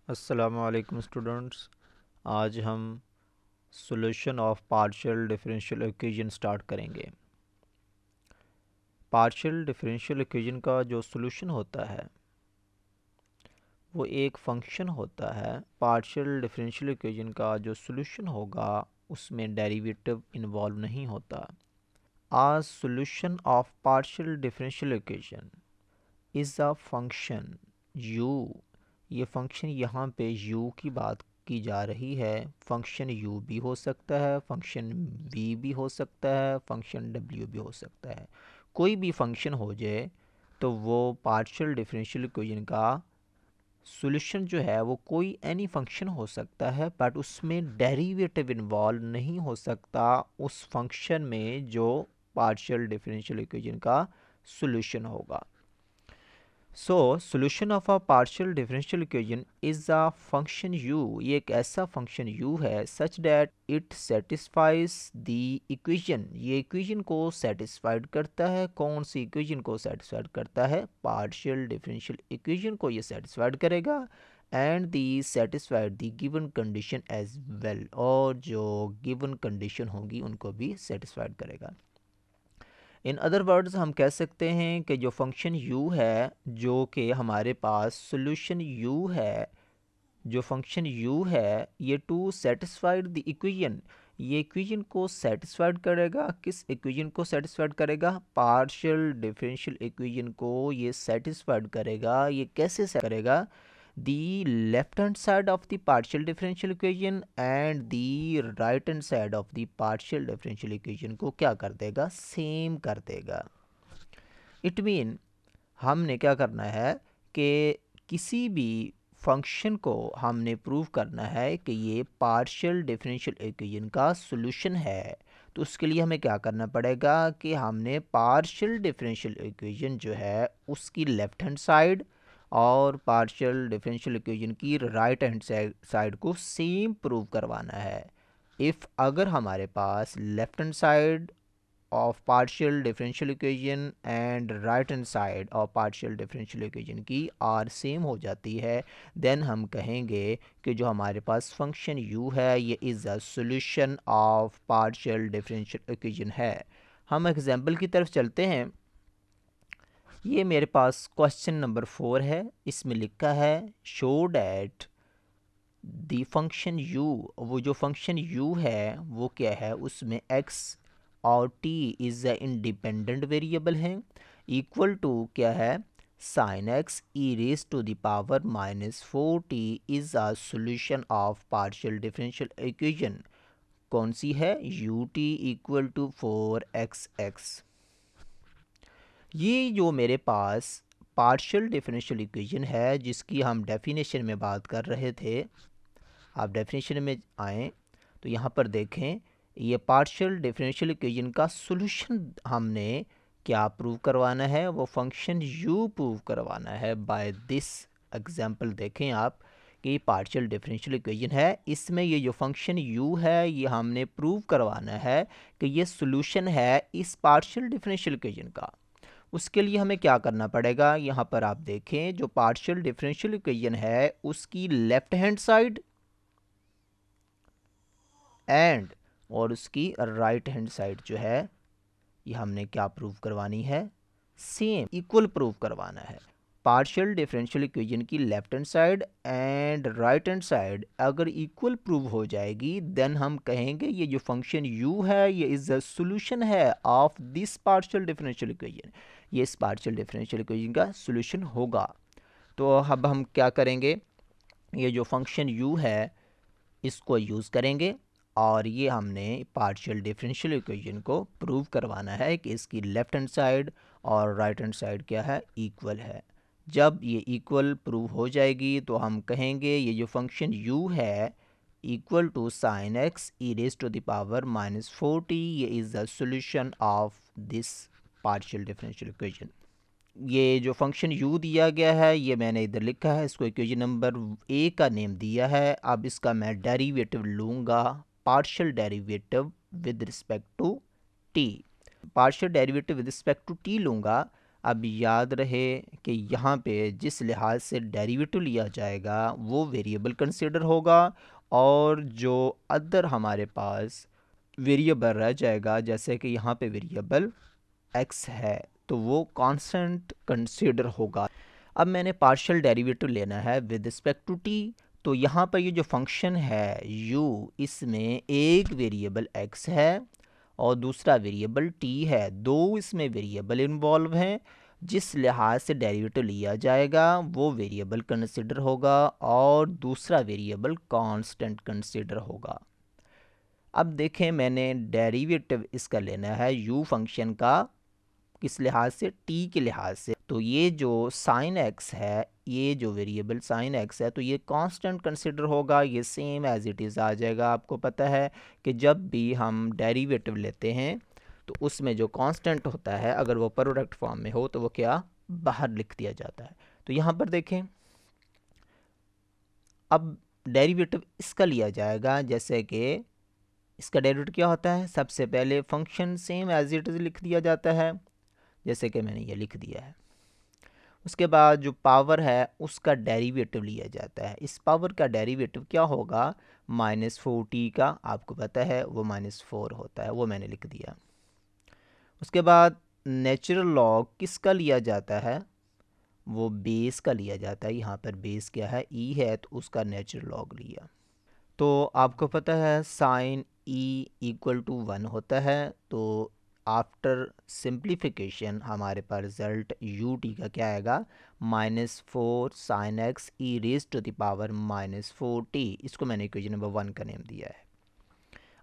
अस्सलामुअलैकुम स्टूडेंट्स। आज हम solution of partial differential equation start करेंगे। पार्शियल डिफरेंशियल इक्वेशन का जो सॉल्यूशन होता है वो एक फंक्शन होता है। पार्शियल डिफरेंशियल इक्वेशन का जो सॉल्यूशन होगा उसमें डेरिवेटिव इन्वॉल्व नहीं होता। आज solution of partial differential equation is a function u। ये फंक्शन यहाँ पे u की बात की जा रही है। फंक्शन u भी हो सकता है, फंक्शन v भी हो सकता है, फंक्शन w भी हो सकता है। कोई भी फंक्शन हो जाए तो वो पार्शियल डिफरेंशियल इक्वेशन का सॉल्यूशन जो है वो कोई एनी फंक्शन हो सकता है, बट उसमें डेरिवेटिव इन्वॉल्व नहीं हो सकता उस फंक्शन में जो पार्शियल डिफरेंशियल इक्वेशन का सॉल्यूशन होगा। So solution of a partial differential equation is a function u। ये एक ऐसा फंक्शन u है such that it satisfies the equation. ये इक्वेशन को सेटिस्फाइड करता है। कौन सी इक्वेशन को सेटिस्फाइड करता है? पार्शियल डिफरेंशियल इक्वेशन को ये सेटिस्फाइड करेगा and the satisfied the given condition as well, और जो गिवन कंडीशन होगी उनको भी सेटिस्फाइड करेगा। इन अदर वर्ड्स हम कह सकते हैं कि जो फंक्शन u है, जो कि हमारे पास सॉल्यूशन u है, जो फंक्शन u है ये टू सेटिस्फाइड द इक्वेशन, ये इक्वेशन को सेटिस्फाइड करेगा। किस इक्वेशन को सेटिस्फाइड करेगा? पार्शियल डिफरेंशियल इक्वेशन को ये सेटिस्फाइड करेगा। ये कैसे करेगा? the left hand side of the partial differential equation and the right hand side of the partial differential equation को क्या कर देगा? सेम कर देगा। इट मीन हमने क्या करना है कि किसी भी फंक्शन को हमने प्रूव करना है कि ये पार्शियल डिफरेंशियल इक्वेशन का सॉल्यूशन है। तो उसके लिए हमें क्या करना पड़ेगा कि हमने पार्शियल डिफरेंशियल इक्वेशन जो है उसकी लेफ्ट हैंड साइड और पार्शियल डिफरेंशियल इक्वेशन की राइट हैंड साइड को सेम प्रूव करवाना है। इफ़ अगर हमारे पास left hand side of partial differential equation and right hand side of partial differential equation की आर सेम हो जाती है, देन हम कहेंगे कि जो हमारे पास फंक्शन u है ये is a solution of partial differential equation है। हम एग्जांपल की तरफ चलते हैं। ये मेरे पास क्वेश्चन नंबर 4 है। इसमें लिखा है show that the function u। वो जो फंक्शन u है वो क्या है? उसमें x और t is a independent variable है। इक्वल टू क्या है? Sine x e raise to the power -4t is a solution of partial differential equation. कौन सी है? ut equal to 4xx। ये जो मेरे पास पार्शियल डिफरेंशियल इक्वेशन है जिसकी हम डेफिनेशन में बात कर रहे थे, आप डेफिनेशन में आएँ तो यहाँ पर देखें ये पार्शियल डिफरेंशियल इक्वेशन का सॉल्यूशन हमने क्या प्रूव करवाना है? वो फंक्शन u प्रूव करवाना है बाय दिस एग्जांपल। देखें आप कि पार्शियल डिफरेंशियल इक्वेशन है, इसमें ये जो फंक्शन u है ये हमने प्रूव करवाना है कि ये सॉल्यूशन है इस पार्शियल डिफरेंशियल इक्वेशन का। उसके लिए हमें क्या करना पड़ेगा? यहाँ पर आप देखें जो पार्शियल डिफरेंशियल इक्वेशन है उसकी लेफ्ट हैंड साइड एंड और उसकी राइट हैंड साइड जो है ये हमने क्या प्रूव करवानी है? सेम इक्वल प्रूव करवाना है। पार्शियल डिफरेंशियल इक्वेशन की left hand side and right hand side अगर इक्वल प्रूव हो जाएगी देन हम कहेंगे ये जो फंक्शन u है ये इज अ सॉल्यूशन है of this partial differential equation. ये इस पार्शियल डिफरेंशियल इक्वेशन का सॉल्यूशन होगा। तो अब हम क्या करेंगे? ये जो फंक्शन u है इसको यूज़ करेंगे और ये हमने पार्शियल डिफरेंशियल इक्वेशन को प्रूव करवाना है कि इसकी लेफ्ट हैंड साइड और राइट हैंड साइड क्या है? इक्वल है। जब ये इक्वल प्रूव हो जाएगी तो हम कहेंगे ये जो फंक्शन u है equal to sine x e raise to the power -4t ये is the solution of this partial differential equation. ये जो फंक्शन u दिया गया है ये मैंने इधर लिखा है, इसको इक्वेशन नंबर a का नेम दिया है। अब इसका मैं डेरिवेटिव लूँगा, partial derivative with respect to t। Partial derivative with respect to t लूँगा। अब याद रहे कि यहाँ पे जिस लिहाज से डेरिवेटिव लिया जाएगा वो वेरिएबल कंसिडर होगा, और जो अदर हमारे पास वेरिएबल रह जाएगा, जैसे कि यहाँ पे वेरिएबल x है, तो वो कांस्टेंट कंसिडर होगा। अब मैंने पार्शियल डेरिवेटिव लेना है विद रिस्पेक्ट टू t, तो यहाँ पर ये जो फंक्शन है u, इसमें एक वेरिएबल x है और दूसरा वेरिएबल t है, दो इसमें वेरिएबल इन्वॉल्व हैं। जिस लिहाज से डेरिवेटिव लिया जाएगा वो वेरिएबल कंसिडर होगा और दूसरा वेरिएबल कांस्टेंट कंसिडर होगा। अब देखें, मैंने डेरिवेटिव इसका लेना है u फंक्शन का, किस लिहाज से, t के लिहाज से। तो ये जो साइन x है, ये जो वेरिएबल साइन x है, तो ये कांस्टेंट कंसिडर होगा, ये सेम एज इट इज़ आ जाएगा। आपको पता है कि जब भी हम डेरिवेटिव लेते हैं तो उसमें जो कांस्टेंट होता है, अगर वो प्रोडक्ट फॉर्म में हो तो वो क्या, बाहर लिख दिया जाता है। तो यहाँ पर देखें, अब डेरिवेटिव इसका लिया जाएगा, जैसे कि इसका डेरिवेटिव क्या होता है, सबसे पहले function same as it is लिख दिया जाता है, जैसे कि मैंने ये लिख दिया है। उसके बाद जो पावर है उसका डेरिवेटिव लिया जाता है। इस पावर का डेरिवेटिव क्या होगा, -4t का, आपको पता है वो -4 होता है, वो मैंने लिख दिया। उसके बाद नेचुरल लॉग किसका लिया जाता है, वो बेस का लिया जाता है। यहाँ पर बेस क्या है, e है, तो उसका नेचुरल लॉग लिया। तो आपको पता है साइन e = 1 होता है, तो आफ्टर सिंप्लीफिकेशन हमारे पास रिजल्ट ut का क्या आएगा, -4 sin x e⁻⁻4t। इसको मैंने इक्वेशन नंबर 1 का नेम दिया है।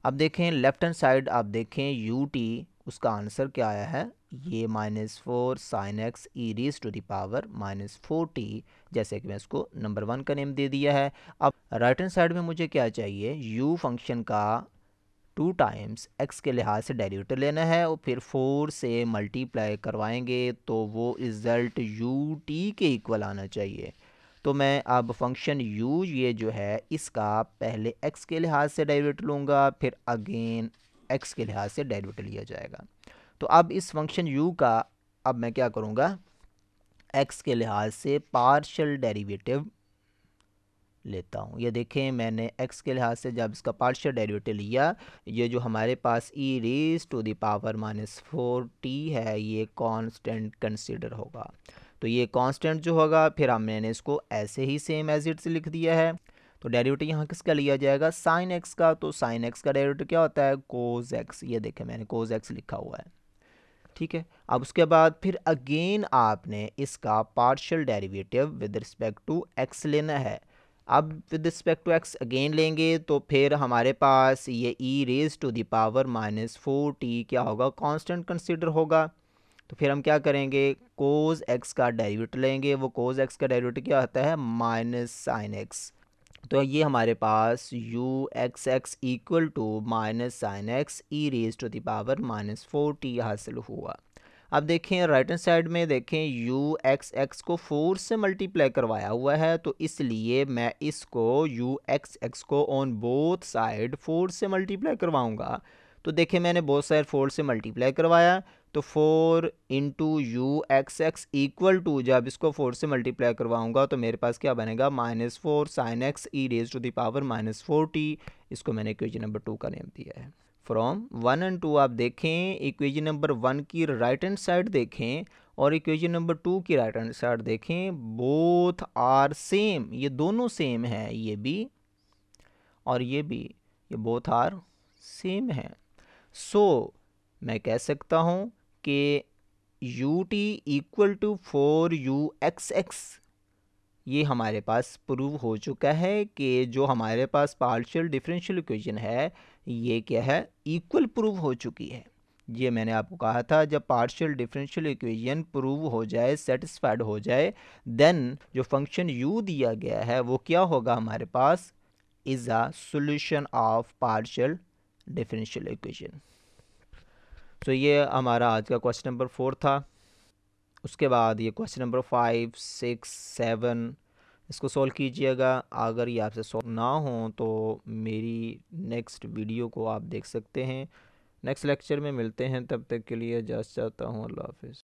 अब देखें लेफ्ट हैंड साइड, आप देखें ut, उसका आंसर क्या आया है, ये -4 sin x e⁻⁻4t, जैसे कि मैं इसको नंबर 1 का नेम दे दिया है। अब राइट हैंड साइड में मुझे क्या चाहिए, u फंक्शन का 2 टाइम्स x के लिहाज से डेरिवेटिव लेना है और फिर 4 से मल्टीप्लाई करवाएंगे तो वो रिज़ल्ट ut के इक्वल आना चाहिए। तो मैं अब फंक्शन u, ये जो है, इसका पहले x के लिहाज से डेरिवेटिव लूँगा, फिर अगेन x के लिहाज से डेरिवेटिव लिया जाएगा। तो अब इस फंक्शन u का अब मैं क्या करूँगा, x के लिहाज से पार्शियल डेरिवेटिव लेता हूँ। ये देखें, मैंने x के लिहाज से जब इसका पार्शियल डेरिवेटिव लिया, ये जो हमारे पास e⁻⁻4t है, ये कांस्टेंट कंसीडर होगा। तो ये कांस्टेंट जो होगा, फिर मैंने इसको ऐसे ही सेम एज इट से लिख दिया है। तो डेरिवेटिव यहाँ किसका लिया जाएगा, साइन x का। तो साइन x का डेरिवेटिव क्या होता है, कोस x। ये देखें, मैंने कोस x लिखा हुआ है, ठीक है। अब उसके बाद फिर अगेन आपने इसका partial derivative with respect to x लेना है। अब with respect to x again लेंगे तो फिर हमारे पास ये e⁻⁻4t क्या होगा, कांस्टेंट कंसीडर होगा। तो फिर हम क्या करेंगे, कोस x का डेरिवेटिव लेंगे। वो कोस x का डेरिवेटिव क्या होता है, -sin x। तो ये हमारे पास u(x(x) = -sin x e⁻⁻4t हासिल हुआ। अब देखें राइट हैंड साइड में, देखें u(x(x) को 4 से मल्टीप्लाई करवाया हुआ है, तो इसलिए मैं इसको u(x(x) को ऑन बोथ साइड 4 से मल्टीप्लाई करवाऊंगा। तो देखें, मैंने बोथ साइड 4 से मल्टीप्लाई करवाया, तो 4 × u(x(x) = जब इसको 4 से मल्टीप्लाई करवाऊंगा तो मेरे पास क्या बनेगा, -4 sin x e⁻⁻4t। इसको मैंने इक्वेशन नंबर 2 का नेम दिया है। फ्रॉम 1 और 2 आप देखें, इक्वेशन नंबर 1 की राइट हैंड साइड देखें और इक्वेशन नंबर 2 की राइट हैंड साइड देखें, बोथ आर सेम। ये दोनों सेम है, ये भी और ये भी, ये बोथ आर सेम है। सो मैं कह सकता हूँ कि ut = 4u(x(x), ये हमारे पास प्रूव हो चुका है कि जो हमारे पास पार्शियल डिफरेंशियल इक्वेशन है, ये क्या है, इक्वल प्रूव हो चुकी है। ये मैंने आपको कहा था, जब पार्शियल डिफरेंशियल इक्वेशन प्रूव हो जाए, सेटिस्फाइड हो जाए, देन जो फंक्शन u दिया गया है वो क्या होगा, हमारे पास is a solution of partial differential equation. तो ये हमारा आज का क्वेश्चन नंबर 4 था। उसके बाद ये क्वेश्चन नंबर 5, 6, 7 इसको सॉल्व कीजिएगा। अगर ये आपसे सॉल्व ना हो तो मेरी नेक्स्ट वीडियो को आप देख सकते हैं। नेक्स्ट लेक्चर में मिलते हैं, तब तक के लिए इजाज़त चाहता हूँ। अल्लाह हाफ़िज़।